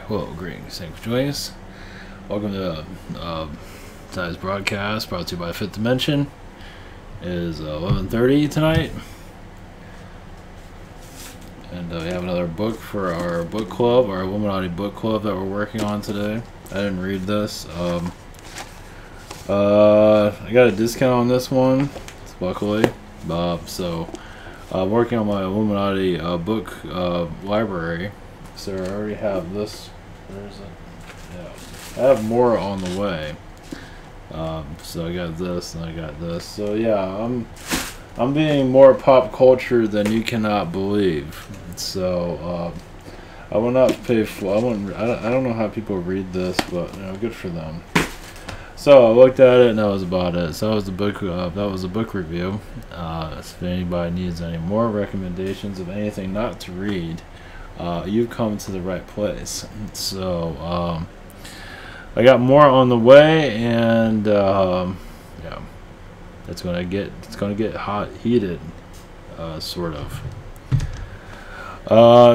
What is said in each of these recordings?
Hello, greetings. Thanks for joining us. Welcome to tonight's broadcast, brought to you by Fifth Dimension. It is 11:30 tonight, and we have another book for our book club, our Illuminati book club that we're working on today. I didn't read this. I got a discount on this one, luckily. So I'm working on my Illuminati book library. So I already have this. Where is it? Yeah, I have more on the way. So I got this and I got this. So yeah, I'm being more pop culture than you cannot believe. So I will not pay for. I don't know how people read this, but you know, good for them. So I looked at it and that was about it. So that was the book. That was a book review. If anybody needs any more recommendations of anything not to read, you've come to the right place. So I got more on the way, and yeah, it's gonna get hot, heated, sort of.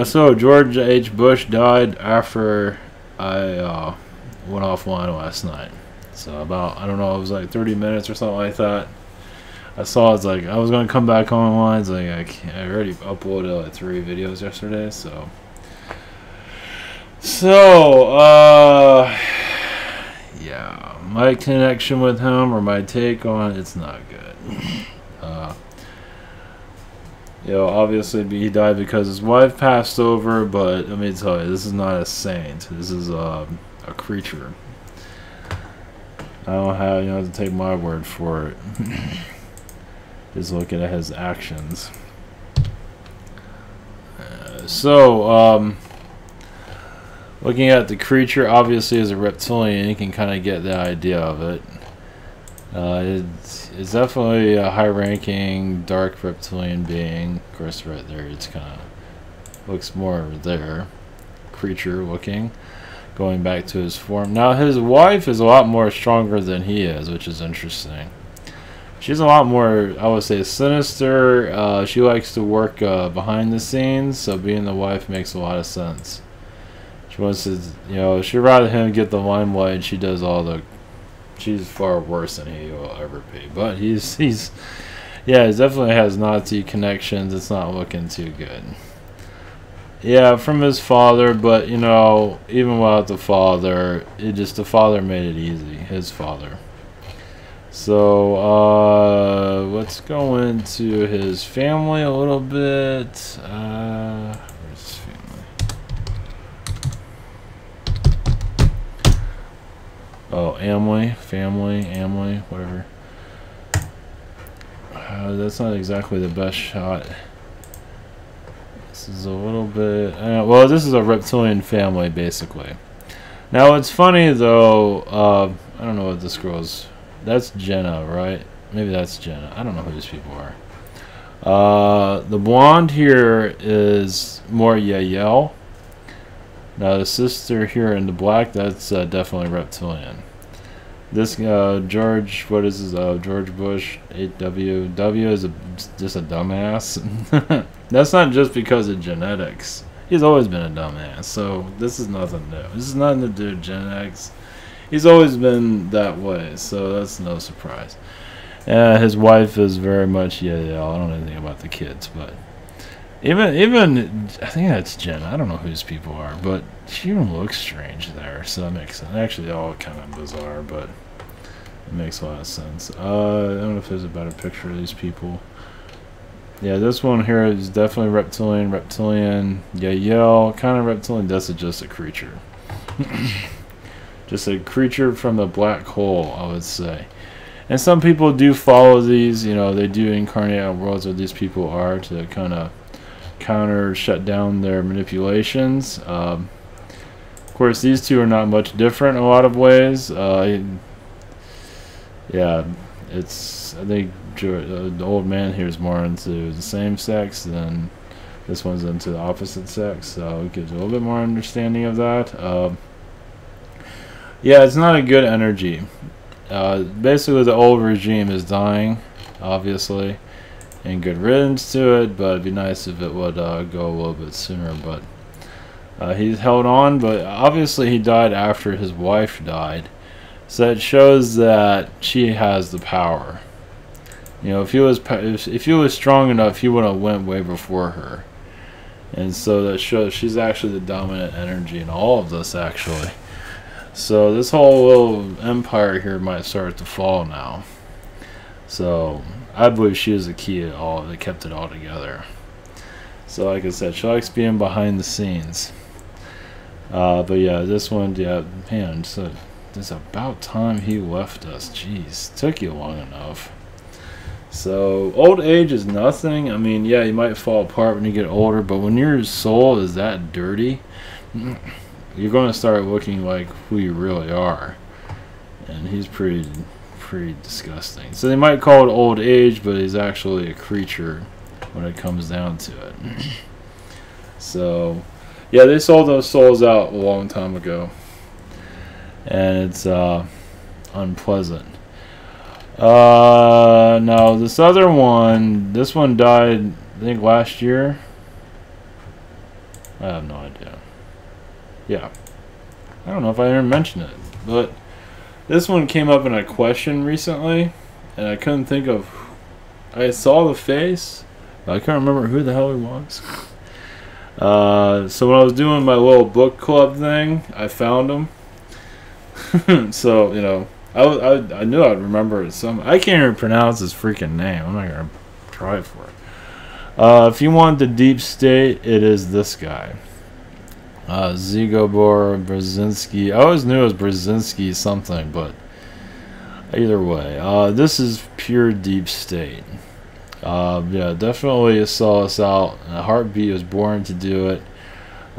So George H. Bush died after I went offline last night. So about, I don't know, it was like 30 minutes or something like that. I saw it's like I was gonna come back online. It's like I already uploaded like 3 videos yesterday, so yeah, my connection with him, or my take on it's not good. You know, obviously he died because his wife passed over, but let me tell you, this is not a saint. This is a creature. I don't have, you have to take my word for it. Just looking at his actions. Looking at the creature, obviously as a reptilian, you can kind of get the idea of it. It's definitely a high-ranking, dark reptilian being. Of course, right there, it's kind of looks more there, creature-looking. Going back to his form. Now, his wife is a lot more stronger than he is, which is interesting. She's a lot more, I would say, sinister. She likes to work behind the scenes, so being the wife makes a lot of sense. She wants to, you know, she'd rather him get the limelight, and she does all the. She's far worse than he will ever be. But he's yeah, he definitely has Nazi connections. It's not looking too good. Yeah, from his father, but you know, even without the father, the father made it easy. His father. So let's go into his family a little bit. Where's his family? Oh, family, whatever. That's not exactly the best shot. This is a little bit. Well, this is a reptilian family, basically. Now, it's funny though. I don't know what this girl's. That's Jenna, right? Maybe that's Jenna. I don't know who these people are. The blonde here is more Yael. Now, the sister here in the black, that's definitely reptilian. This George, what is his? George Bush, 8W. W is just a dumbass. That's not just because of genetics. He's always been a dumbass. So this is nothing new. This is nothing to do with genetics. He's always been that way. So that's no surprise. His wife is very much I don't know anything about the kids, but even I think that's Jen. I don't know who these people are, but she even looks strange there. So that makes sense. Actually, they're all kind of bizarre, but it makes a lot of sense. I don't know if there's a better picture of these people. Yeah, this one here is definitely reptilian, Yael, kind of reptilian. This is just a creature. Just a creature from the black hole, I would say. And some people do follow these, you know, they do incarnate out worlds where these people are to kind of shut down their manipulations. Of course, these two are not much different in a lot of ways. Yeah, I think the old man here is more into the same sex than this one's into the opposite sex, so it gives a little bit more understanding of that. Yeah, it's not a good energy. Basically, the old regime is dying, obviously, and good riddance to it, but it'd be nice if it would go a little bit sooner. But He's held on, but obviously he died after his wife died. So it shows that she has the power. You know, if he was strong enough, he would have went way before her. And so that shows she's actually the dominant energy in all of this, actually. So this whole little empire here might start to fall now. So I believe she is the key to all that kept it all together. So like I said, she likes being behind the scenes. But yeah, this one, yeah, man, so it's about time he left us. Jeez, took you long enough. So old age is nothing. I mean, yeah, you might fall apart when you get older, but when your soul is that dirty, you're going to start looking like who you really are. And he's pretty disgusting. So they might call it old age, but he's actually a creature when it comes down to it. So yeah, they sold those souls out a long time ago, and it's unpleasant. No, this other one, this one died, I think, last year. I have no idea. Yeah, I don't know if I ever mentioned it, but this one came up in a question recently, and I couldn't think of. I saw the face, but I can't remember who the hell he was. So when I was doing my little book club thing, I found him. So, you know, I knew I'd remember it. I can't even pronounce his freaking name. I'm not gonna try for it. If you want the deep state, it is this guy, Zbigniew Brzezinski. I always knew it was Brzezinski something, but either way, this is pure deep state. Yeah, definitely saw us out. Heartbeat was born to do it.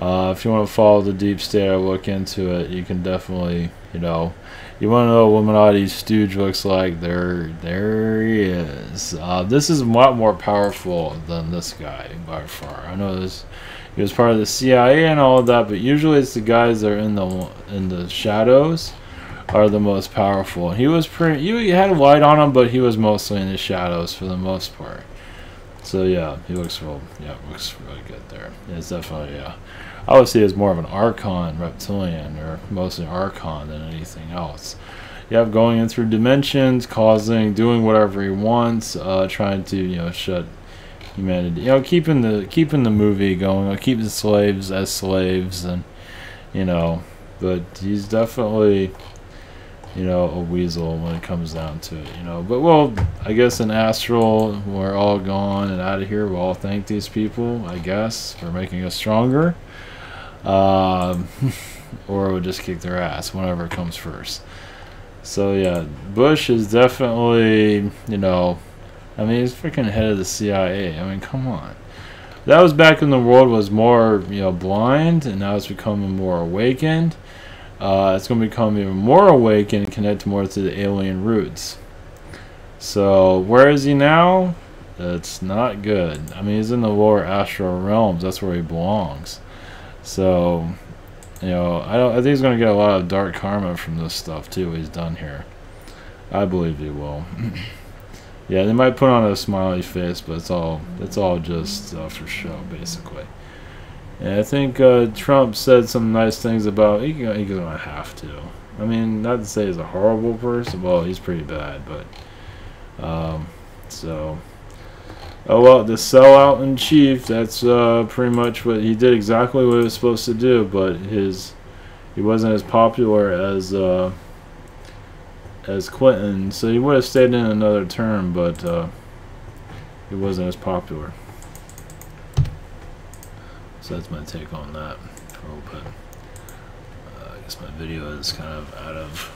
If you want to follow the deep state or look into it, you can definitely, you know, you want to know what Illuminati's stooge looks like. There he is. This is a lot more powerful than this guy by far. I know this. He was part of the CIA and all of that, but usually it's the guys that are in the shadows are the most powerful. He was he had light on him, but he was mostly in the shadows for the most part. So yeah, he looks looks really good there. It's definitely, yeah, I would say it's more of an Archon reptilian, or mostly Archon than anything else. You have going in through dimensions, doing whatever he wants, trying to, you know, shut humanity, you know, keeping the movie going, keep the slaves as slaves, and you know, but he's definitely, you know, a weasel when it comes down to it, you know. But well, I guess in astral, we're all gone and out of here. We'll all thank these people, I guess, for making us stronger, or we'll just kick their ass, whatever comes first. So yeah, Bush is definitely, you know, I mean, he's freaking head of the CIA. I mean, come on. That was back when the world was more, you know, blind, and now it's becoming more awakened. It's going to become even more awakened and connect more to the alien roots. So, where is he now? It's not good. I mean, he's in the lower astral realms. That's where he belongs. So, you know, I think he's going to get a lot of dark karma from this stuff too. He's done here. I believe he will. Yeah, they might put on a smiley face, but it's all just for show, basically. And I think Trump said some nice things about he's gonna have to. I mean, not to say he's a horrible person. Well, he's pretty bad, but so. Oh well, the sellout in chief. That's pretty much what he did. Exactly what he was supposed to do, but he wasn't as popular as Clinton, so he would have stayed in another term, but he wasn't as popular. So that's my take on that for a little bit. I guess my video is kind of out of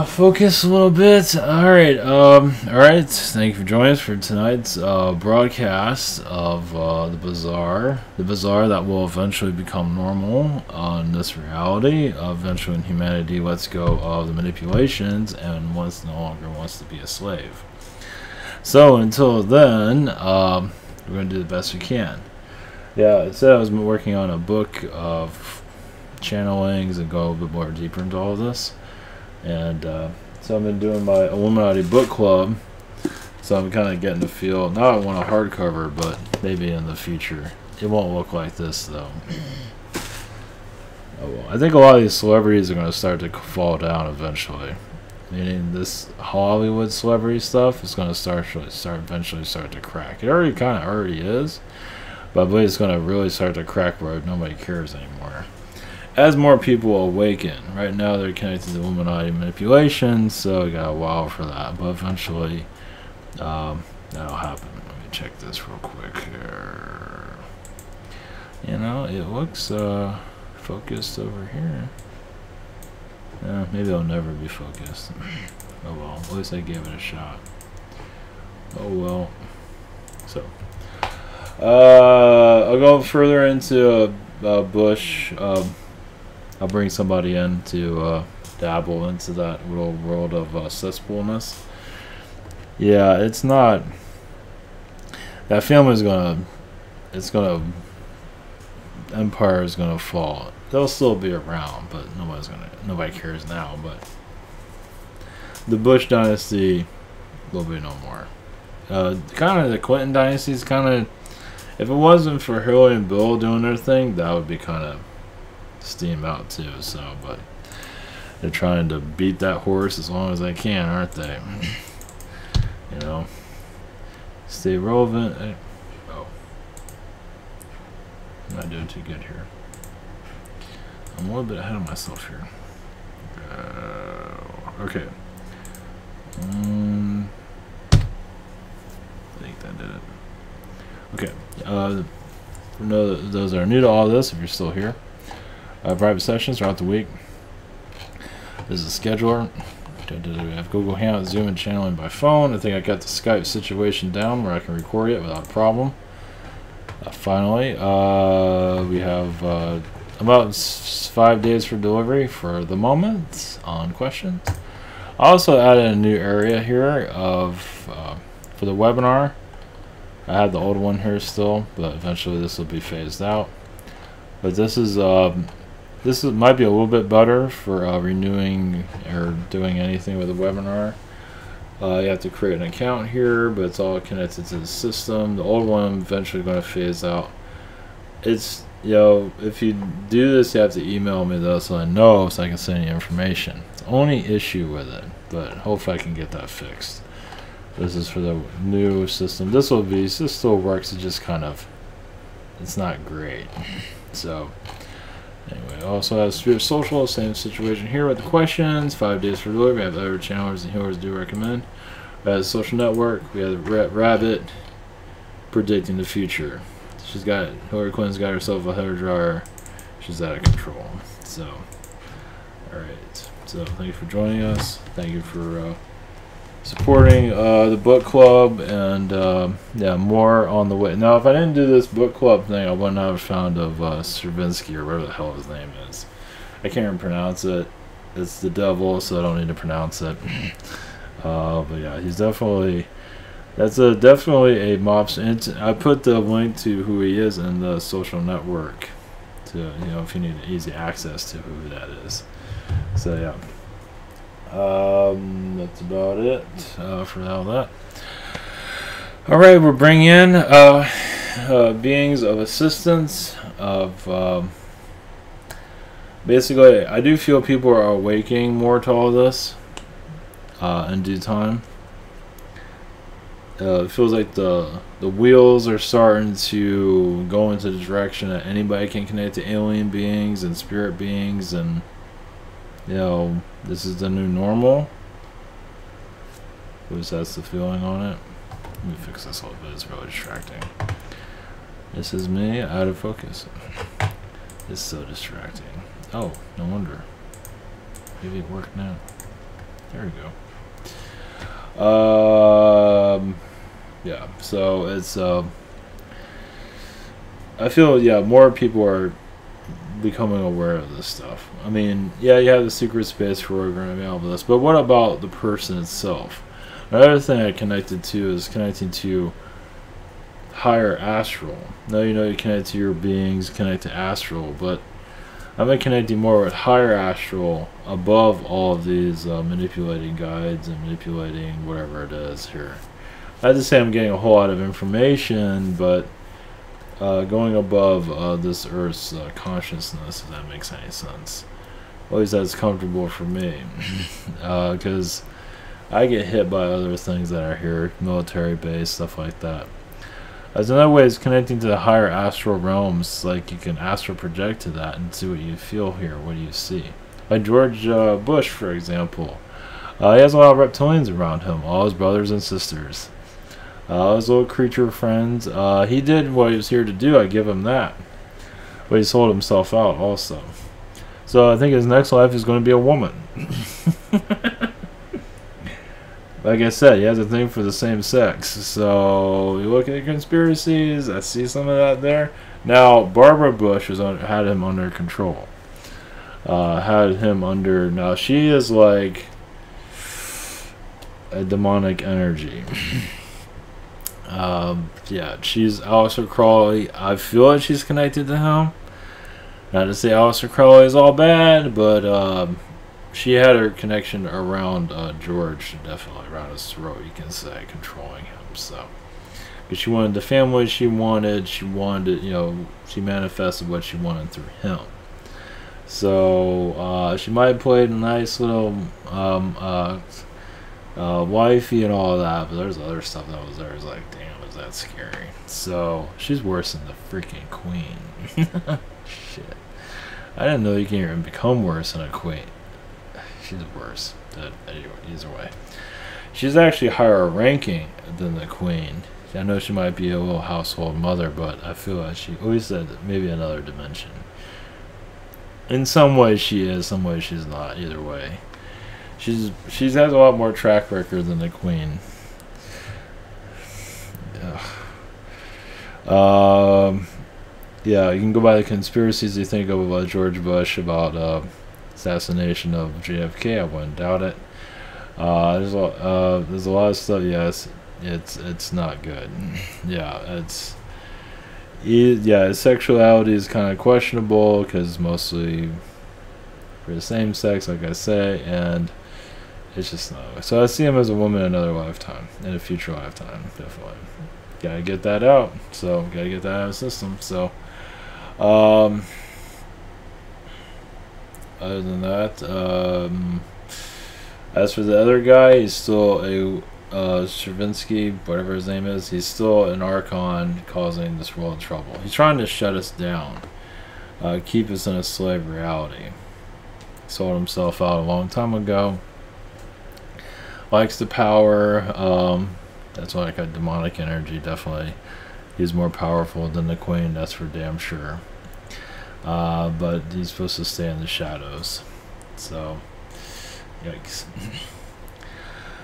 focus a little bit. Alright, thank you for joining us for tonight's broadcast of the bazaar that will eventually become normal on this reality. Eventually, when humanity lets go of the manipulations and no longer wants to be a slave. So until then, we're going to do the best we can. Yeah, it said I was working on a book of channelings and go a bit more deeper into all of this. And so I've been doing my Illuminati book club. So I'm kind of getting the feel. Now I want a hardcover, but maybe in the future it won't look like this though. Oh well. I think a lot of these celebrities are going to start to fall down eventually. Meaning this Hollywood celebrity stuff is going to eventually start to crack. It already is, but I believe it's going to really start to crack where nobody cares anymore. As more people awaken, right now they're connected to Illuminati manipulation, so we got a while for that. But eventually, that'll happen. Let me check this real quick here. You know, it looks focused over here. Maybe it'll never be focused. Oh well, at least I gave it a shot. Oh well. So, I'll go further into Bush. I'll bring somebody in to dabble into that little world of cesspoolness. Yeah, it's not. That film is Empire is gonna fall. They'll still be around, but nobody cares now. But the Bush dynasty will be no more. Kind of the Clinton dynasty is kind of. If it wasn't for Hillary and Bill doing their thing, that would be kind of steam out too. So, but they're trying to beat that horse as long as they can, aren't they? You know, stay relevant. Oh, I'm not doing too good here. I'm a little bit ahead of myself here. Okay. I think that did it. Okay. For those that are new to all this, if you're still here, private sessions throughout the week. This is a scheduler. We have Google Hangouts, Zoom, and channeling by phone. I think I got the Skype situation down where I can record it without a problem. Finally, we have about 5 days for delivery for the moment on questions. I also added a new area here of for the webinar. I had the old one here still, but eventually this will be phased out. But this might be a little bit better for renewing or doing anything with a webinar. You have to create an account here, but it's all connected to the system. The old one eventually going to phase out. It's, you know, if you do this, you have to email me though, so I know, so I can send you information. It's the only issue with it, but hopefully I can get that fixed. This is for the new system. This still works. It just kind of, it's not great. So anyway, also has Spirit Social, same situation here with the questions. 5 days for delivery. We have other channelers and healers do recommend. We have the Social Network. We have the Rabbit predicting the future. Hillary Clinton's got herself a hair dryer. She's out of control. So, alright. So, thank you for joining us. Thank you for supporting the book club. And, yeah, more on the way. Now, if I didn't do this book club thing, I wouldn't have found of Brzezinski or whatever the hell his name is. I can't even pronounce it. It's the devil, so I don't need to pronounce it. But yeah, he's definitely... That's definitely a mobster. I put the link to who he is in the social network, to, you know, if you need easy access to who that is. So yeah, that's about it for all that. All right, we're bringing in beings of assistance. Basically, I do feel people are awakening more to all this in due time. It feels like the wheels are starting to go into the direction that anybody can connect to alien beings and spirit beings, and you know, this is the new normal. At least that's the feeling on it. Let me fix this a little bit, it's really distracting. This is me out of focus. It's so distracting. Oh, no wonder. Maybe it worked now. There we go. Yeah, so it's I feel, yeah, more people are becoming aware of this stuff. I mean, yeah, you have the secret space program and all this, but what about the person itself? Another thing I connected to is connecting to higher astral. Now you know you connect to your beings, connect to astral, but I've been connecting more with higher astral above all of these manipulating guides and manipulating whatever it is here. I have to say I'm getting a whole lot of information, but going above this Earth's consciousness, if that makes any sense. At least that's comfortable for me, because I get hit by other things that are here, military base, stuff like that. As another way is connecting to the higher astral realms, like you can astral project to that and see what you feel here, what do you see. Like George Bush, for example. He has a lot of reptilians around him, all his brothers and sisters. His little creature friends. He did what he was here to do, I give him that. But he sold himself out also. So I think his next life is going to be a woman. Like I said, he has a thing for the same sex. So you look at conspiracies, I see some of that there. Now, Barbara Bush had him under control. Had him under... Now, she is like a demonic energy. Yeah, she's Aleister Crowley. I feel like she's connected to him. Not to say Aleister Crowley is all bad, but she had her connection around George, definitely around his throat, you can say, controlling him. So, because she wanted the family she wanted, you know, she manifested what she wanted through him. So she might have played a nice little wifey and all that, but there's other stuff that was there. It's like, damn, is that scary? So she's worse than the freaking queen. Shit, I didn't know you can even become worse than a queen. She's worse. Anyway, either way, she's actually higher ranking than the queen. I know she might be a little household mother, but I feel like she always said maybe another dimension. In some ways she is, some ways she's not. Either way, she's has a lot more track record than the queen. Yeah, you can go by the conspiracies you think of about George Bush, about assassination of JFK. I wouldn't doubt it. There's a lot of stuff. Yes, it's not good. Yeah, his sexuality is kind of questionable because mostly for the same sex, like I say, and it's just not. So I see him as a woman in another lifetime, in a future lifetime, definitely. Gotta get that out. So gotta get that out of the system. So, other than that, as for the other guy, he's still a Brzezinski, whatever his name is. He's still an archon causing this world trouble. He's trying to shut us down, keep us in a slave reality. Sold himself out a long time ago. Likes the power. That's why I got demonic energy. Definitely, he's more powerful than the queen. That's for damn sure. But he's supposed to stay in the shadows. So, yikes.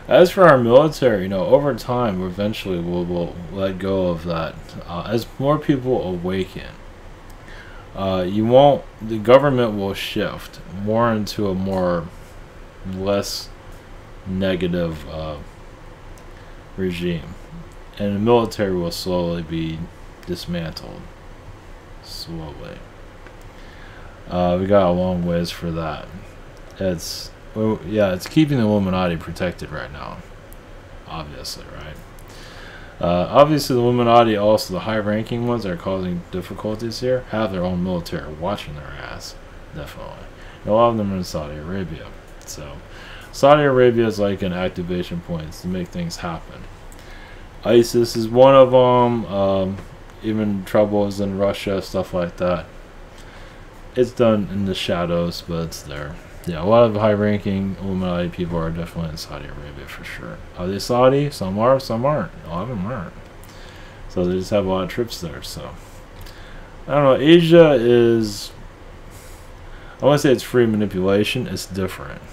As for our military, you know, over time, eventually we'll let go of that. As more people awaken, the government will shift more into a less negative regime, and the military will slowly be dismantled. Slowly. We got a long ways for that. It's keeping the Illuminati protected right now. Obviously, right? Obviously, the Illuminati, also the high-ranking ones that are causing difficulties here, have their own military watching their ass. Definitely. And a lot of them are in Saudi Arabia. So, Saudi Arabia is like an activation point to make things happen. ISIS is one of them. Even troubles in Russia, stuff like that. It's done in the shadows, but it's there. Yeah, a lot of high-ranking Illuminati people are definitely in Saudi Arabia for sure. Are they Saudi? Some are, some aren't. A lot of them aren't. So they just have a lot of trips there. So I don't know. Asia is, I want to say it's free manipulation. It's different.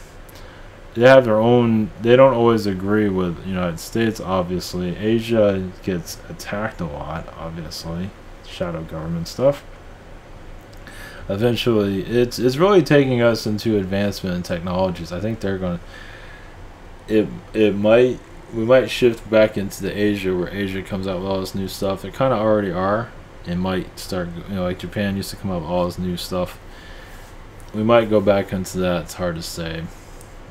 They have their own. They don't always agree with the United States. Obviously, Asia gets attacked a lot. Obviously, shadow government stuff. Eventually, it's really taking us into advancement in technologies. I think they're going to. We might shift back into the Asia, where Asia comes out with all this new stuff. They kind of already are. It might start, like Japan used to come out with all this new stuff. We might go back into that. It's hard to say.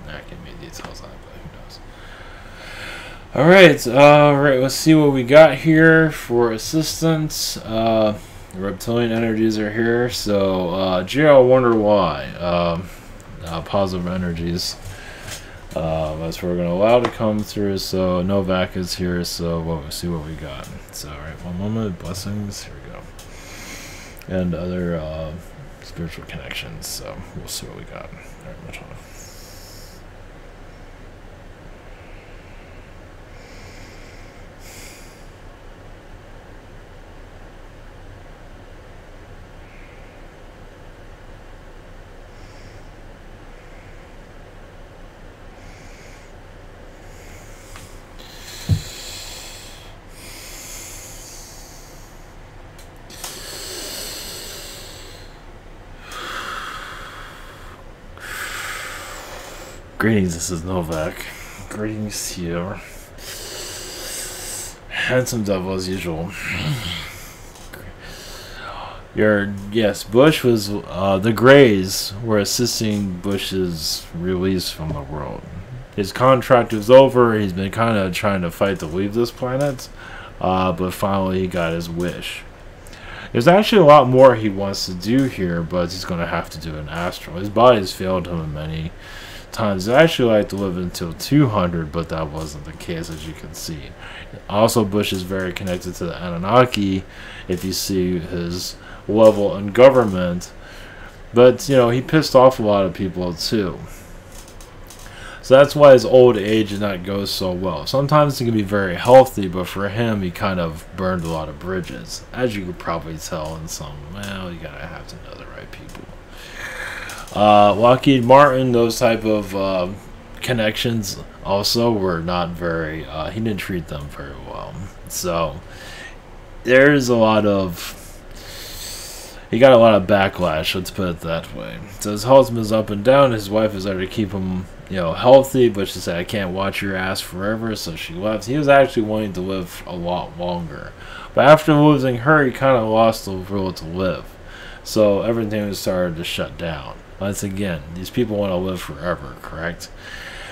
Not give me details on it, but who knows. Alright, let's see what we got here for assistance. Reptilian energies are here, so gee, I wonder why. Positive energies. That's what we're going to allow to come through, so Novak is here, so we'll see what we got. So, alright, one moment, blessings, here we go. And other spiritual connections, so we'll see what we got. Alright, much on. Greetings, this is Novak. Greetings to you. Handsome devil as usual. Yes, Bush was, the Greys were assisting Bush's release from the world. His contract was over, he's been kind of trying to fight to leave this planet, but finally he got his wish. There's actually a lot more he wants to do here, but he's going to have to do an astral. His body's failed him many times. I'd actually like to live until 200, but that wasn't the case, as you can see. Also, Bush is very connected to the Anunnaki, if you see his level in government. But, you know, he pissed off a lot of people, too. So that's why his old age did not go so well. Sometimes it can be very healthy, but for him, he kind of burned a lot of bridges. As you could probably tell in some, well, you gotta have to know the right people. Lockheed Martin, those type of connections also were not very, he didn't treat them very well. So, there's a lot of, he got a lot of backlash, let's put it that way. So his health is up and down. His wife is there to keep him, you know, healthy, but she said, I can't watch your ass forever, so she left. He was actually wanting to live a lot longer. But after losing her, he kind of lost the will to live. So everything was started to shut down. Once again, these people want to live forever, correct?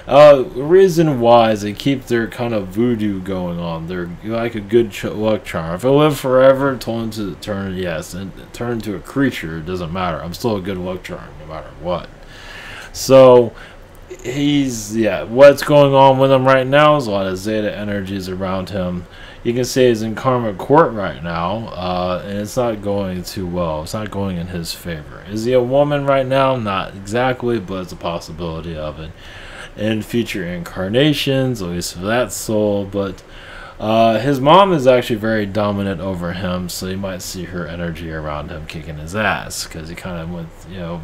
The reason why is they keep their kind of voodoo going on. They're like a good luck charm. If I live forever, told him to turn, yes, and turn into a creature, it doesn't matter. I'm still a good luck charm, no matter what. So, he's, yeah, what's going on with him right now is a lot of Zeta energies around him. You can say he's in karma court right now, and it's not going too well. It's not going in his favor. Is he a woman right now? Not exactly, but it's a possibility of it. In future incarnations, at least for that soul, but his mom is actually very dominant over him, so you might see her energy around him kicking his ass, because he kind of went, you know,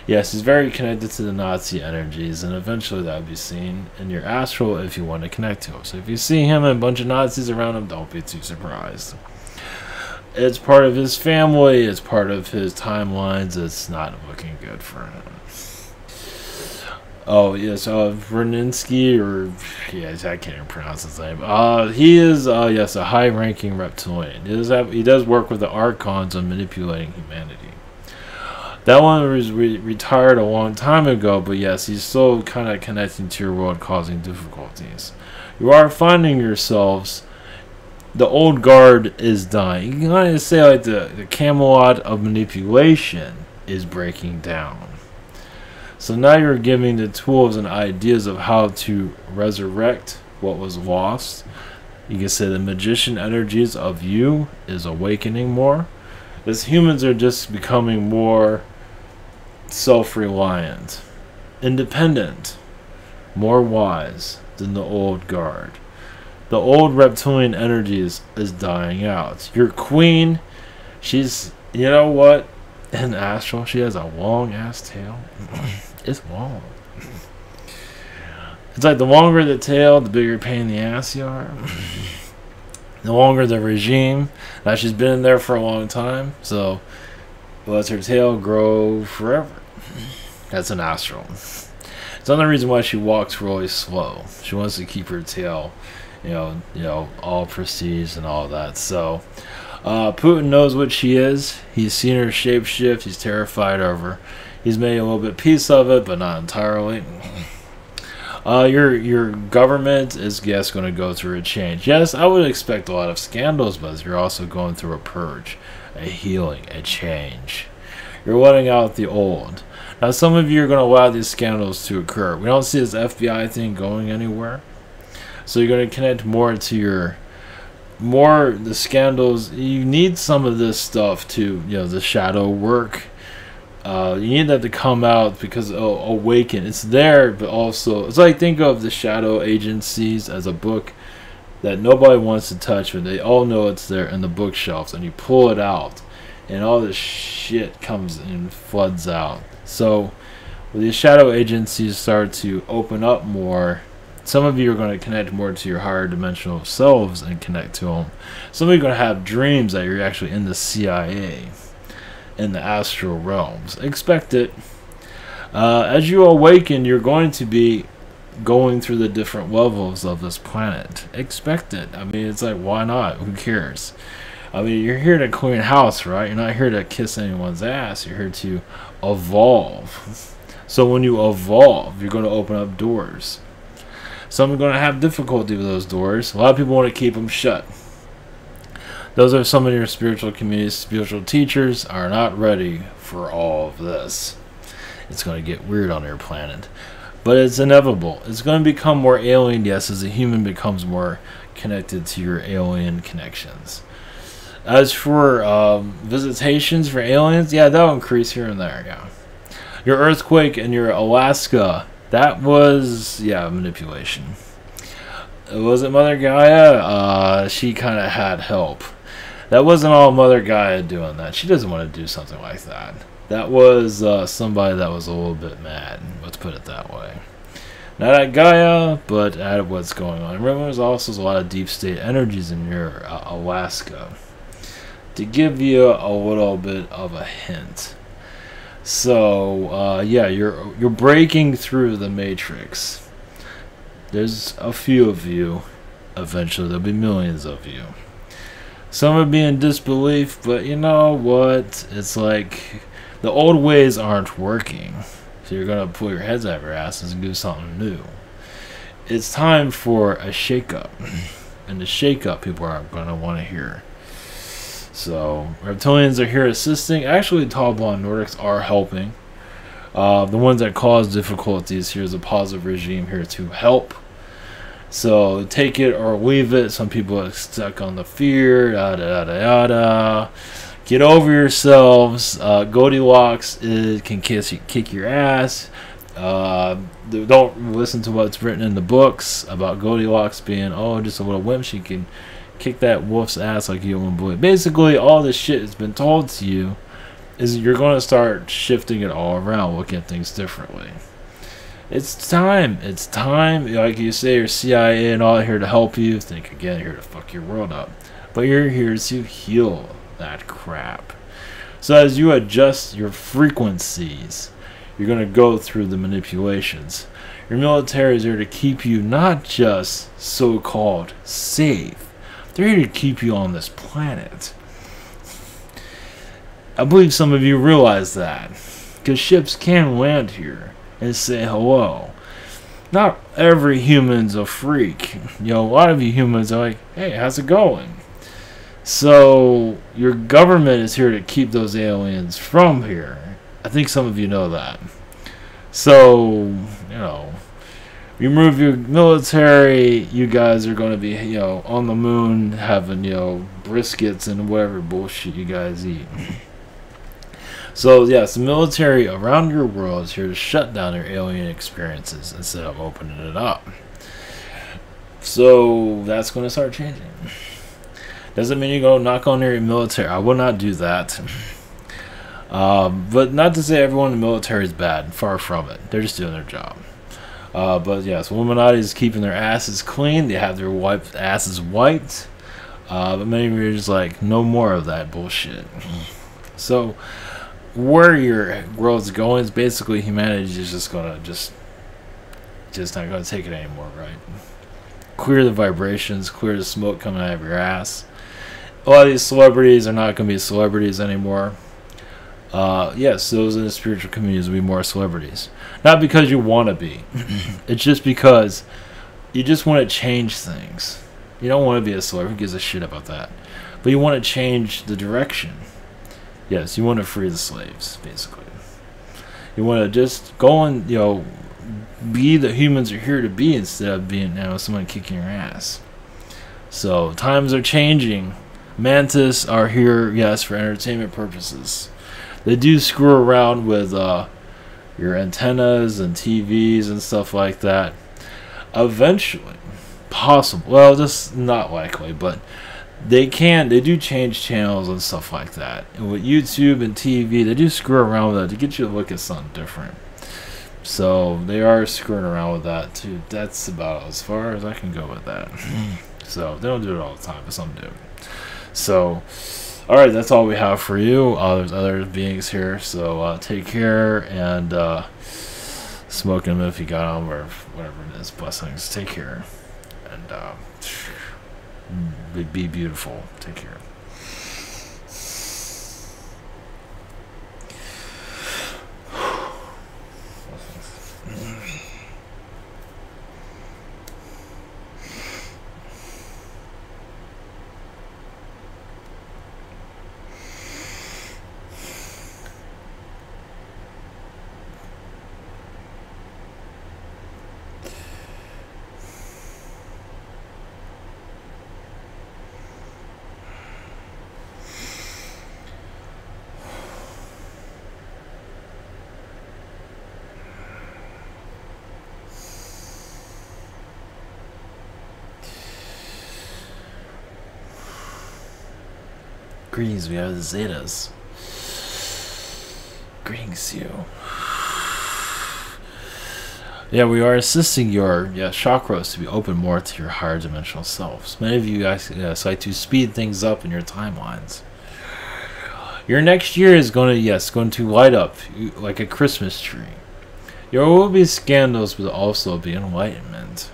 yes, he's very connected to the Nazi energies, and eventually that will be seen in your astral if you want to connect to him. So if you see him and a bunch of Nazis around him, don't be too surprised. It's part of his family, it's part of his timelines, it's not looking good for him. Oh, yes, Brzezinski, or, yes, I can't even pronounce his name. He is, yes, a high-ranking reptilian. He does work with the Archons on manipulating humanity. That one was retired a long time ago, but yes, he's still kind of connecting to your world, causing difficulties. You are finding yourselves, the old guard is dying. You can kind of say like the Camelot of manipulation is breaking down. So now you're giving the tools and ideas of how to resurrect what was lost. You can say the magician energies of you is awakening more. As humans are just becoming more self-reliant, independent, more wise than the old guard. The old reptilian energies is dying out. Your queen, she's, you know what, in astral, she has a long ass tail. It's long. It's like the longer the tail, the bigger pain in the ass you are. The longer the regime. Now she's been in there for a long time, so lets her tail grow forever. That's an astral. It's another reason why she walks really slow. She wants to keep her tail, you know, all prestige and all that. So Putin knows what she is. He's seen her shapeshift. He's terrified of her. He's made a little bit peace of it, but not entirely. Your government is, yes, going to go through a change. Yes, I would expect a lot of scandals, but you're also going through a purge, a healing, a change. You're letting out the old. Now, some of you are going to allow these scandals to occur. We don't see this FBI thing going anywhere. So you're going to connect more to the scandals. You need some of this stuff to, the shadow work. You need that to come out because it'll awaken. It's there, but also, it's like, think of the shadow agencies as a book that nobody wants to touch, but they all know it's there in the bookshelves, and you pull it out, and all this shit comes and floods out. So when these shadow agencies start to open up more, some of you are going to connect more to your higher dimensional selves and connect to them. Some of you are going to have dreams that you're actually in the CIA, in the astral realms. Expect it. As you awaken, you're going to be going through the different levels of this planet. Expect it. I mean, it's like, why not? Who cares? I mean, you're here to clean house, right? You're not here to kiss anyone's ass. You're here to evolve. So when you evolve, you're going to open up doors. Some are going to have difficulty with those doors. A lot of people want to keep them shut. Those are some of your spiritual communities. Spiritual teachers are not ready for all of this. It's going to get weird on your planet. But it's inevitable. It's going to become more alien, yes, as a human becomes more connected to your alien connections. As for visitations for aliens, yeah, that'll increase here and there, yeah. Your earthquake in your Alaska, that was, yeah, manipulation. Was it Mother Gaia? She kind of had help. That wasn't all Mother Gaia doing that. She doesn't want to do something like that. That was somebody that was a little bit mad. Let's put it that way. Not at Gaia, but at what's going on. Remember, there's also a lot of deep state energies in your Alaska. To give you a little bit of a hint. So, yeah, you're breaking through the matrix. There's a few of you. Eventually, there'll be millions of you. Some would be in disbelief, but you know what? It's like the old ways aren't working. So you're going to pull your heads out of your asses and do something new. It's time for a shake-up. And the shake-up people aren't going to want to hear. So, reptilians are here assisting. Actually, tall blonde Nordics are helping. The ones that cause difficulties, here's a positive regime here to help. So take it or leave it. Some people are stuck on the fear. Yada yada yada. Get over yourselves. Goldilocks can kick your ass. Don't listen to what's written in the books about Goldilocks being just a little wimp. She can kick that wolf's ass like you own boy. Basically, all this shit has been told to you. Is you're going to start shifting it all around, looking at things differently. It's time. It's time. Like you say, you're CIA and all here to help you. Think again, here to fuck your world up. But you're here to heal that crap. So as you adjust your frequencies, you're going to go through the manipulations. Your military is here to keep you not just so-called safe. They're here to keep you on this planet. I believe some of you realize that. Because ships can land here and say hello. Not every human's a freak. A lot of you humans are like, hey, how's it going? So, your government is here to keep those aliens from here. I think some of you know that. So, you move your military, you guys are going to be, on the moon having, briskets and whatever bullshit you guys eat. So, yes, the military around your world is here to shut down your alien experiences instead of opening it up. So, that's going to start changing. Doesn't mean you go knock on your military. I will not do that. But not to say everyone in the military is bad. Far from it. They're just doing their job. But, yes, Illuminati is keeping their asses clean. They have their asses wiped. But many of you are just like, no more of that bullshit. So, where your world's going is basically humanity is just gonna just not gonna take it anymore, right? Clear the vibrations, clear the smoke coming out of your ass. A lot of these celebrities are not gonna be celebrities anymore. Yes, those in the spiritual communities will be more celebrities. Not because you want to be. It's just because you just want to change things. You don't want to be a celebrity. Who gives a shit about that? But you want to change the direction. Yes, you want to free the slaves, basically. You want to just go and, be the humans are here to be instead of being someone kicking your ass. So times are changing. Mantis are here, yes, for entertainment purposes. They do screw around with your antennas and TVs and stuff like that. Eventually, possible. Well, just not likely, but they do change channels and stuff like that. And with YouTube and TV, they do screw around with that to get you to look at something different. So they are screwing around with that too. That's about as far as I can go with that. So they don't do it all the time, but some do. So, alright, that's all we have for you. There's other beings here, so take care, and smoke them if you got them, or whatever it is. Blessings. Take care. And be beautiful. Take care. Greetings, we are the Zetas. Greetings to you. Yeah, we are assisting your chakras to be open more to your higher dimensional selves. Many of you guys like to speed things up in your timelines. Your next year is going to light up like a Christmas tree. There will be scandals, but also be enlightenment.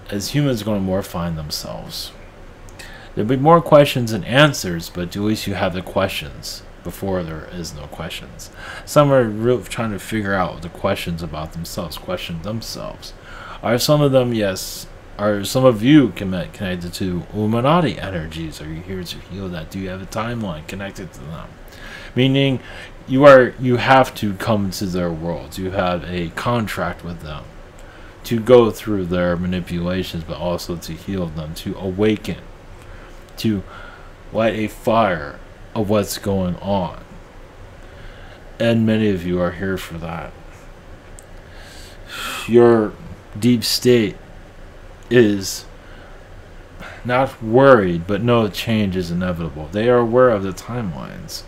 As humans are going to more find themselves. There'll be more questions and answers, but at least you have the questions before there is no questions. Some are trying to figure out the questions about themselves, question themselves. Are some of them, are some of you connected to Illuminati energies? Are you here to heal that? Do you have a timeline connected to them? Meaning, you have to come to their worlds. You have a contract with them to go through their manipulations, but also to heal them, to awaken, to light a fire of what's going on. And many of you are here for that. Your deep state is not worried, but no, change is inevitable. They are aware of the timelines.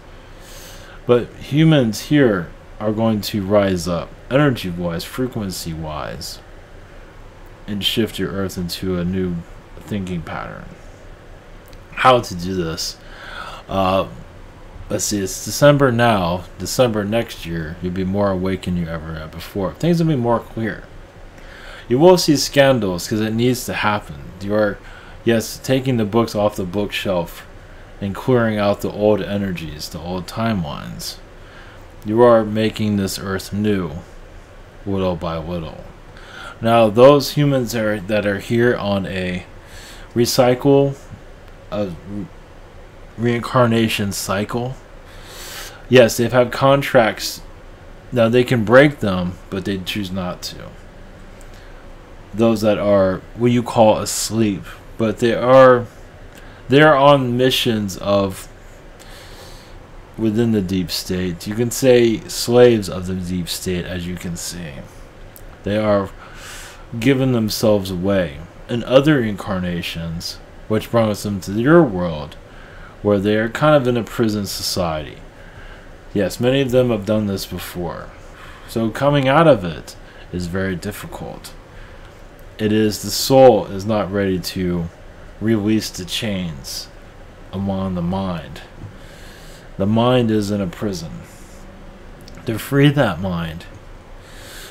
But humans here are going to rise up, energy-wise, frequency-wise, and shift your earth into a new thinking pattern. How to do this? Let's see, it's December now. December next year, you'll be more awake than you ever have before. Things will be more clear. You will see scandals because it needs to happen. You are, taking the books off the bookshelf and clearing out the old energies, the old timelines. You are making this earth new, little by little. Now, those humans that are here on a reincarnation cycle, yes, they've had contracts. Now they can break them, but they choose not to. Those that are what you call asleep, but they're on missions of within the deep state. You can say slaves of the deep state, as you can see. They are giving themselves away. In other incarnations, which brings them to your world, where they are kind of in a prison society. Yes, many of them have done this before. So coming out of it is very difficult. The soul is not ready to release the chains among the mind. The mind is in a prison. To free that mind,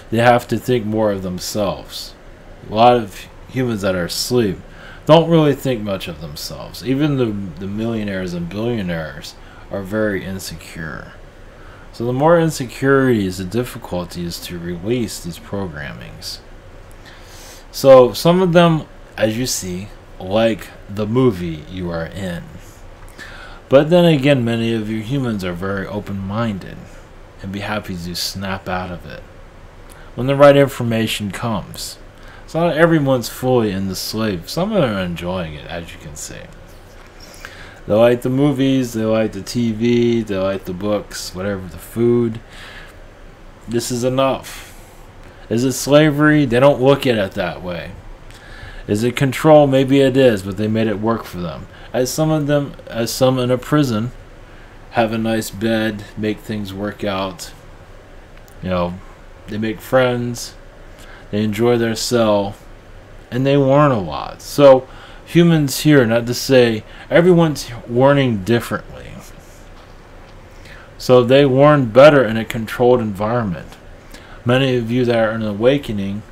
they have to think more of themselves. A lot of humans that are asleep don't really think much of themselves. Even the millionaires and billionaires are very insecure. So the more insecurities, the difficulties to release these programmings. So some of them, as you see, like the movie you are in. But then again, many of you humans are very open-minded and be happy to snap out of it when the right information comes. So not everyone's fully in the slave. Some of them are enjoying it, as you can see. They like the movies, they like the TV, they like the books, whatever, the food. This is enough. Is it slavery? They don't look at it that way. Is it control? Maybe it is, but they made it work for them. As some in a prison, have a nice bed, make things work out. You know, they make friends, they enjoy their cell, and they learn a lot. So humans here, not to say everyone's learning differently. So they learn better in a controlled environment. Many of you that are in an awakening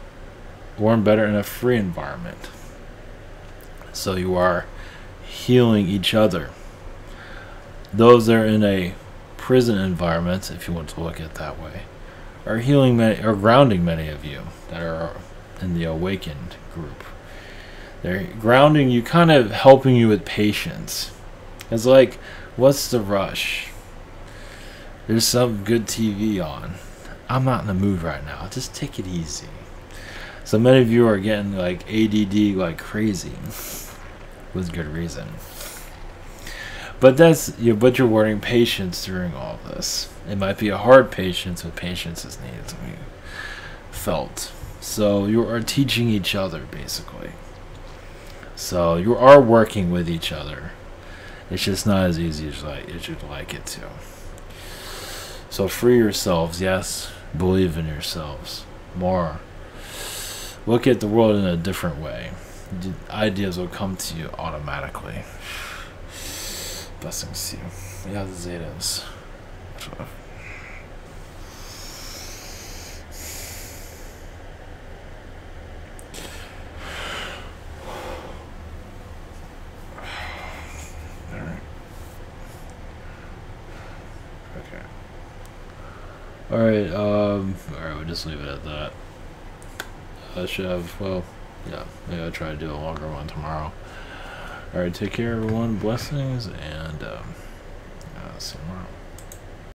learn better in a free environment. So you are healing each other. Those that are in a prison environment, if you want to look at it that way, are healing many, or grounding many of you that are in the awakened group. They're grounding you, kind of helping you with patience. It's like, what's the rush? There's some good TV on. I'm not in the mood right now. Just take it easy. So many of you are getting like ADD like crazy, with good reason. But but you're learning patience during all this. It might be a hard patience, but patience is needed to be felt. So you are teaching each other basically. So you are working with each other. It's just not as easy as you'd like it to. So free yourselves, yes. Believe in yourselves more. Look at the world in a different way. The ideas will come to you automatically. Blessings to you. Yeah, the Zetas. Alright, we'll just leave it at that. I should have, well, yeah, maybe I'll try to do a longer one tomorrow. Alright, take care everyone, blessings, and see you tomorrow.